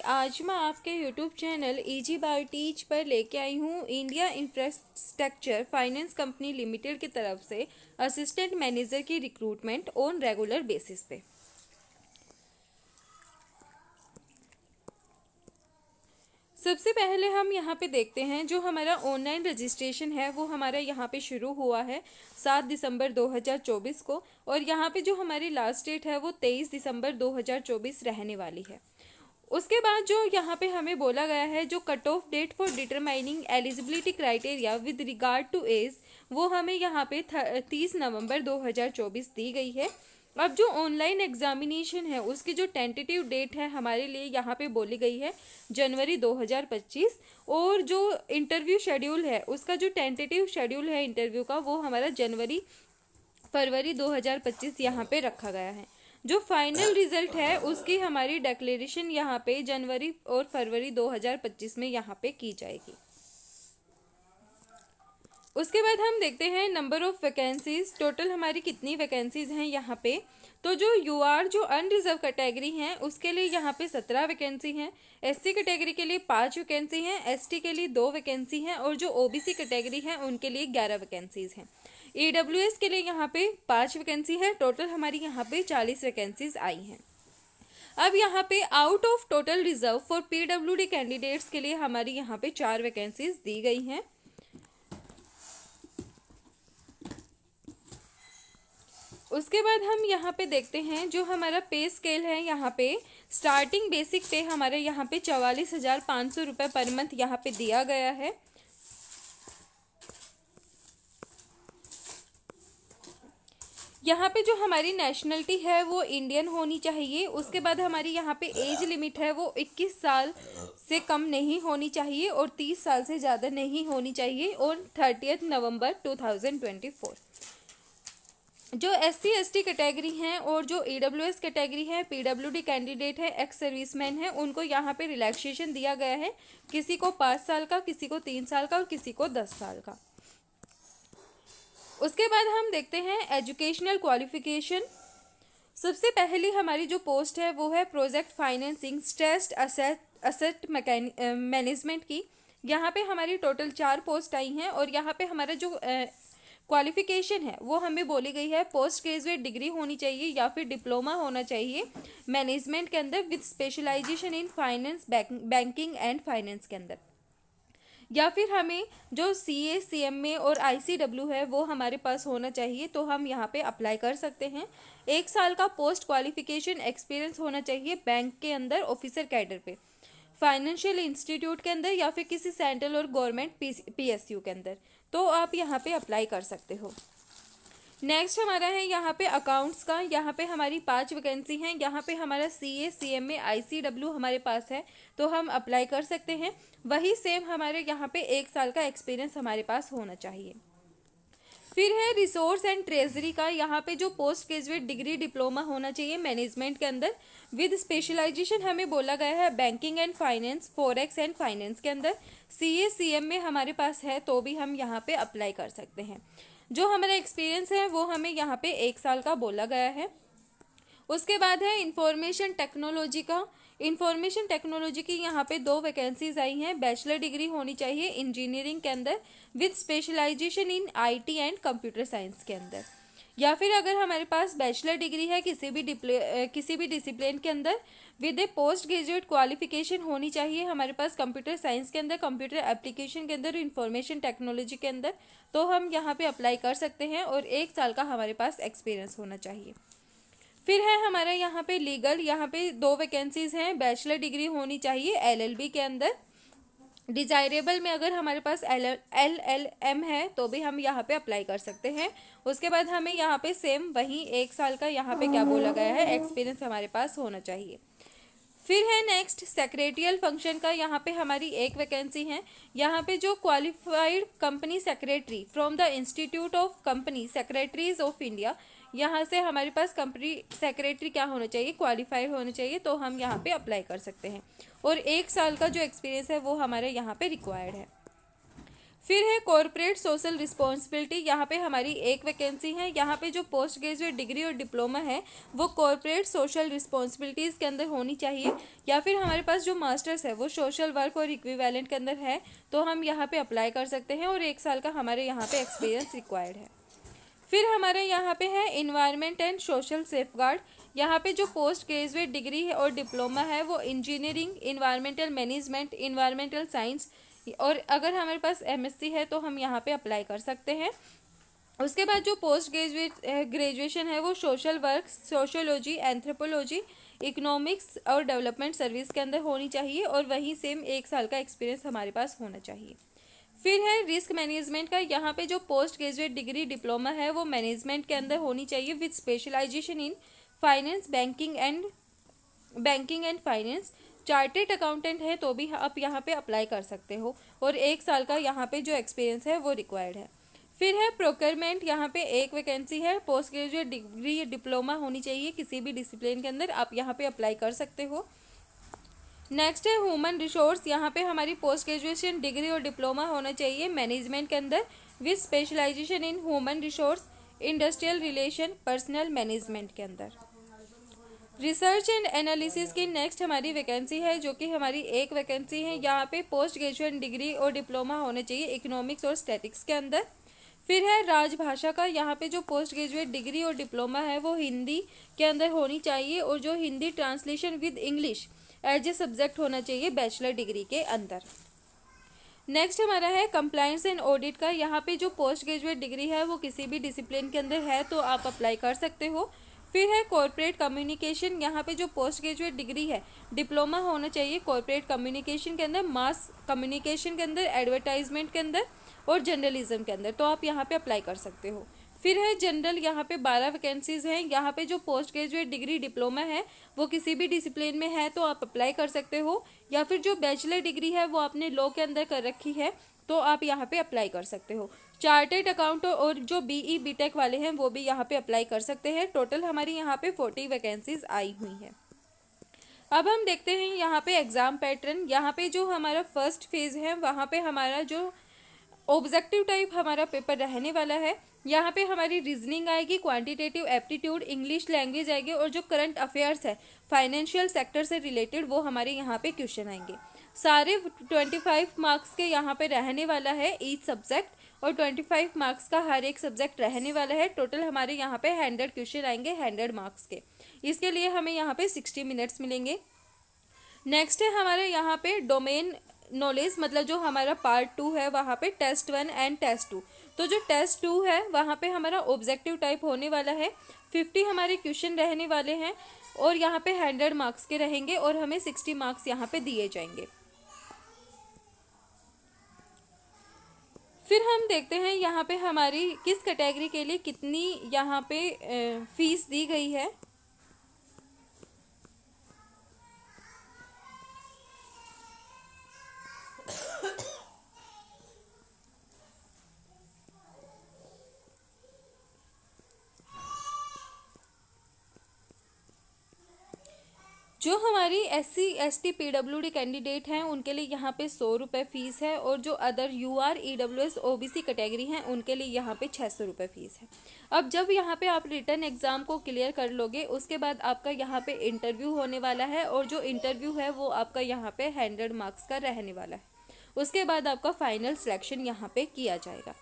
आज मैं आपके YouTube channel easy by teach पर लेके आई हूँ India infrastructure finance company limited की तरफ से असिस्टेंट मैनेजर की रिक्रूटमेंट ऑन रेगुलर बेसिस पे। सबसे पहले हम यहाँ पे देखते हैं जो हमारा ऑनलाइन रजिस्ट्रेशन है वो हमारा यहाँ पे शुरू हुआ है 7 दिसंबर 2024 को, और यहाँ पे जो हमारी लास्ट डेट है वो 23 दिसंबर 2024 रहने वाली है। उसके बाद जो यहाँ पे हमें बोला गया है जो cut off date for determining eligibility criteria with regard to age, वो हमें यहाँ पे 30 नवंबर 2024 दी गई है। अब जो ऑनलाइन एग्जामिनेशन है उसकी जो टेंटेटिव डेट है हमारे लिए यहाँ पे बोली गई है जनवरी 2025, और जो इंटरव्यू शेड्यूल है उसका जो टेंटेटिव शेड्यूल है इंटरव्यू का वो हमारा फरवरी 2025 यहाँ पे रखा गया है। जो फाइनल रिजल्ट है उसकी हमारी डिक्लेरेशन यहाँ पे जनवरी और फरवरी 2025 में यहाँ पे की जाएगी। उसके बाद हम देखते हैं नंबर ऑफ वैकेंसीज, टोटल हमारी कितनी वैकेंसीज हैं यहाँ पे। तो जो यूआर जो अनरिजर्व कैटेगरी हैं उसके लिए यहाँ पे 17 वैकेंसी हैं, एससी कैटेगरी के लिए 5 वैकेंसी हैं, एसटी के लिए 2 वैकेंसी हैं, और जो ओबीसी कैटेगरी हैं उनके लिए 11 वैकेंसीज हैं। ईडब्ल्यूएस के लिए यहाँ पे 5 वैकेंसी है, टोटल हमारी यहाँ पे 40 वैकेंसीज आई हैं। अब यहाँ पे out of total reserve for PWD candidates के लिए हमारी यहाँ पे 4 वैकेंसीज दी गई हैं। उसके बाद हम यहाँ पे देखते हैं जो हमारा पे स्केल है, यहाँ पे स्टार्टिंग बेसिक पे हमारे यहाँ पे 44,500 रुपये पर मंथ यहाँ पे दिया गया है। यहाँ पे जो हमारी नेशनलिटी है वो इंडियन होनी चाहिए। उसके बाद हमारी यहाँ पे एज लिमिट है वो 21 साल से कम नहीं होनी चाहिए और 30 साल से ज़्यादा नहीं होनी चाहिए, और 30 नवंबर 2024। जो एससी एसटी कैटेगरी हैं और जो ईडब्ल्यूएस कैटेगरी है, पीडब्ल्यूडी कैंडिडेट है, एक्स सर्विसमैन है, उनको यहाँ पे रिलैक्सेशन दिया गया है। किसी को 5 साल का, किसी को 3 साल का और किसी को 10 साल का। उसके बाद हम देखते हैं एजुकेशनल क्वालिफिकेशन। सबसे पहली हमारी जो पोस्ट है वो है project financing stressed asset management की। यहाँ पे हमारी टोटल 4 पोस्ट आई हैं, और यहाँ पे हमारा जो क्वालिफिकेशन है वो हमें बोली गई है पोस्ट ग्रेजुएट डिग्री होनी चाहिए या फिर डिप्लोमा होना चाहिए मैनेजमेंट के अंदर with specialisation in finance, banking and finance के अंदर, या फिर हमें जो सीए, सीएमए और आईसीडब्ल्यू है वो हमारे पास होना चाहिए, तो हम यहाँ पे अप्लाई कर सकते हैं। 1 साल का पोस्ट क्वालिफिकेशन एक्सपीरियंस होना चाहिए बैंक के अंदर ऑफिसर कैडर पे, फाइनेंशियल इंस्टीट्यूट के अंदर या फिर किसी सेंट्रल और गवर्नमेंट पीएसयू के अंदर, तो आप यहाँ पे अप्लाई कर सकते हो। नेक्स्ट हमारा है यहाँ पे अकाउंट्स का। यहाँ पे हमारी 5 वैकेंसी हैं। यहाँ पे हमारा सीए, सीएमए, आईसीडब्ल्यू हमारे पास है, तो हम अप्लाई कर सकते हैं। वही सेम हमारे यहाँ पे 1 साल का एक्सपीरियंस हमारे पास होना चाहिए। फिर है रिसोर्स एंड ट्रेजरी का। यहाँ पे जो पोस्ट ग्रेजुएट डिग्री डिप्लोमा होना चाहिए मैनेजमेंट के अंदर विद स्पेशलाइजेशन हमें बोला गया है banking and finance, forex and finance के अंदर। सीए, सीएमए हमारे पास है तो भी हम यहाँ पे अप्लाई कर सकते हैं। जो हमारा एक्सपीरियंस है वो हमें यहाँ पे 1 साल का बोला गया है। उसके बाद है इंफॉर्मेशन टेक्नोलॉजी का। इंफॉर्मेशन टेक्नोलॉजी की यहाँ पे 2 वैकेंसीज आई हैं। बैचलर डिग्री होनी चाहिए इंजीनियरिंग के अंदर with specialisation in IT and computer science के अंदर, या फिर अगर हमारे पास बैचलर डिग्री है किसी भी डिसिप्लिन के अंदर with A post graduate qualification होनी चाहिए हमारे पास कंप्यूटर साइंस के अंदर, कंप्यूटर एप्लीकेशन के अंदर, इंफॉर्मेशन टेक्नोलॉजी के अंदर, तो हम यहाँ पे अप्लाई कर सकते हैं, और 1 साल का हमारे पास एक्सपीरियंस होना चाहिए। फिर है हमारा यहाँ पे लीगल। यहाँ पे 2 वैकेंसीज हैं। बैचलर डिग्री होनी चाहिए एलएलबी के अंदर, डिजायरेबल में अगर हमारे पास एलएलएम है तो भी हम यहाँ पे अप्लाई कर सकते हैं। उसके बाद हमें यहाँ पे सेम वही 1 साल का यहाँ पे क्या बोला गया है एक्सपीरियंस हमारे पास होना चाहिए। फिर है नेक्स्ट सेक्रेटरियल फंक्शन का। यहाँ पे हमारी 1 वैकेंसी है। यहाँ पे जो qualified company secretary from the institute of company secretaries of India, यहाँ से हमारे पास कंपनी सेक्रेटरी क्या होना चाहिए, क्वालिफाइड होना चाहिए, तो हम यहाँ पे अप्लाई कर सकते हैं, और 1 साल का जो एक्सपीरियंस है वो हमारे यहाँ पे रिक्वायर्ड है। फिर है कॉरपोरेट सोशल रिस्पॉन्सिबिलिटी। यहाँ पे हमारी एक वैकेंसी है। यहाँ पे जो पोस्ट ग्रेजुएट डिग्री और डिप्लोमा है वो कॉरपोरेट सोशल रिस्पॉन्सिबिलिटीज़ के अंदर होनी चाहिए, या फिर हमारे पास जो मास्टर्स है वो सोशल वर्क और इक्विवेलेंट के अंदर है तो हम यहाँ पे अप्लाई कर सकते हैं, और 1 साल का हमारे यहाँ पे एक्सपीरियंस रिक्वायर्ड है। फिर हमारे यहाँ पे है इन्वायरमेंट एंड सोशल सेफगार्ड। यहाँ पे जो पोस्ट ग्रेजुएट डिग्री है और डिप्लोमा है वो engineering, environmental management, environmental science, और अगर हमारे पास एमएससी है तो हम यहाँ पे अप्लाई कर सकते हैं। उसके बाद जो पोस्ट ग्रेजुएशन है वो social work, sociology, anthropology, economics और डेवलपमेंट सर्विस के अंदर होनी चाहिए, और वहीं सेम 1 साल का एक्सपीरियंस हमारे पास होना चाहिए। फिर है रिस्क मैनेजमेंट का। यहाँ पे जो पोस्ट ग्रेजुएट डिग्री डिप्लोमा है वो मैनेजमेंट के अंदर होनी चाहिए with specialisation in finance, banking and finance. Chartered accountant है तो भी आप यहाँ पे अप्लाई कर सकते हो, और 1 साल का यहाँ पे जो एक्सपीरियंस है वो रिक्वायर्ड है। फिर है प्रोक्योरमेंट। यहाँ पे एक वैकेंसी है। पोस्ट ग्रेजुएट डिग्री डिप्लोमा होनी चाहिए किसी भी डिसिप्लिन के अंदर, आप यहाँ पे अप्लाई कर सकते हो। नेक्स्ट है ह्यूमन रिसोर्स। यहाँ पे हमारी पोस्ट ग्रेजुएशन डिग्री और डिप्लोमा होना चाहिए मैनेजमेंट के अंदर with specialisation in human resource, industrial relation, personnel management के अंदर। रिसर्च एंड एनालिसिस की नेक्स्ट हमारी वैकेंसी है, जो कि हमारी एक वैकेंसी है। यहाँ पे पोस्ट ग्रेजुएट डिग्री और डिप्लोमा होना चाहिए इकोनॉमिक्स और स्टैटिक्स के अंदर। फिर है राजभाषा का। यहाँ पे जो पोस्ट ग्रेजुएट डिग्री और डिप्लोमा है वो हिंदी के अंदर होनी चाहिए, और जो Hindi translation with English as a subject होना चाहिए बैचलर डिग्री के अंदर। नेक्स्ट हमारा है कंप्लायंस एंड ऑडिट का। यहाँ पे जो पोस्ट ग्रेजुएट डिग्री है वो किसी भी डिसिप्लिन के अंदर है तो आप अप्लाई कर सकते हो। फिर है कॉर्पोरेट कम्युनिकेशन। यहाँ पे जो पोस्ट ग्रेजुएट डिग्री है डिप्लोमा होना चाहिए कॉर्पोरेट कम्युनिकेशन के अंदर, मास कम्युनिकेशन के अंदर, एडवर्टाइजमेंट के अंदर और जर्नलिज्म के अंदर, तो आप यहाँ पे अप्लाई कर सकते हो। फिर है जनरल। यहाँ पे 12 वैकेंसीज हैं। यहाँ पे जो पोस्ट ग्रेजुएट डिग्री डिप्लोमा है वो किसी भी डिसिप्लिन में है तो आप अप्लाई कर सकते हो, या फिर जो बैचलर डिग्री है वो आपने लॉ के अंदर कर रखी है तो आप यहाँ पे अप्लाई कर सकते हो। चार्टेड अकाउंट और जो बीई बीटेक वाले हैं वो भी यहाँ पे अप्लाई कर सकते हैं। टोटल हमारी यहाँ पे 40 वैकेंसीज आई हुई हैं। अब हम देखते हैं यहाँ पे एग्ज़ाम पैटर्न। यहाँ पे जो हमारा फर्स्ट फेज़ है वहाँ पे हमारा जो ऑब्जेक्टिव टाइप हमारा पेपर रहने वाला है। यहाँ पे हमारी रीजनिंग आएगी, क्वांटिटेटिव एप्टीट्यूड, इंग्लिश लैंग्वेज आएगी, और जो करंट अफेयर्स है फाइनेंशियल सेक्टर से रिलेटेड वो हमारे यहाँ पे क्वेश्चन आएंगे। सारे 25 मार्क्स के यहाँ पे रहने वाला है ईच सब्जेक्ट, और 25 मार्क्स का हर एक सब्जेक्ट रहने वाला है। टोटल हमारे यहाँ पे 100 क्वेश्चन आएंगे 100 मार्क्स के। इसके लिए हमें यहाँ पे 60 मिनट्स मिलेंगे। नेक्स्ट है हमारे यहाँ पे डोमेन नॉलेज, मतलब जो हमारा पार्ट 2 है वहाँ पे टेस्ट 1 एंड टेस्ट 2। तो जो टेस्ट 2 है वहाँ पे हमारा ऑब्जेक्टिव टाइप होने वाला है। 50 हमारे क्वेश्चन रहने वाले हैं, और यहाँ पे 100 मार्क्स के रहेंगे, और हमें 60 मार्क्स यहाँ पे दिए जाएंगे। फिर हम देखते हैं यहाँ पे हमारी किस कैटेगरी के लिए कितनी यहाँ पे फीस दी गई है। जो हमारी SC ST PWD कैंडिडेट हैं उनके लिए यहाँ पे 100 रुपये फ़ीस है, और जो other UR EWS OBC category हैं उनके लिए यहाँ पे 600 रुपये फ़ीस है। अब जब यहाँ पे आप रिटर्न एग्ज़ाम को क्लियर कर लोगे उसके बाद आपका यहाँ पे इंटरव्यू होने वाला है, और जो इंटरव्यू है वो आपका यहाँ पे 100 मार्क्स का रहने वाला है। उसके बाद आपका फाइनल सिलेक्शन यहाँ पे किया जाएगा।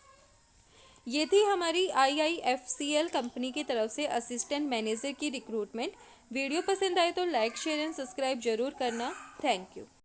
ये थी हमारी IIFCL कंपनी की तरफ से असिस्टेंट मैनेजर की रिक्रूटमेंट। वीडियो पसंद आए तो लाइक, शेयर एंड सब्सक्राइब जरूर करना। Thank you.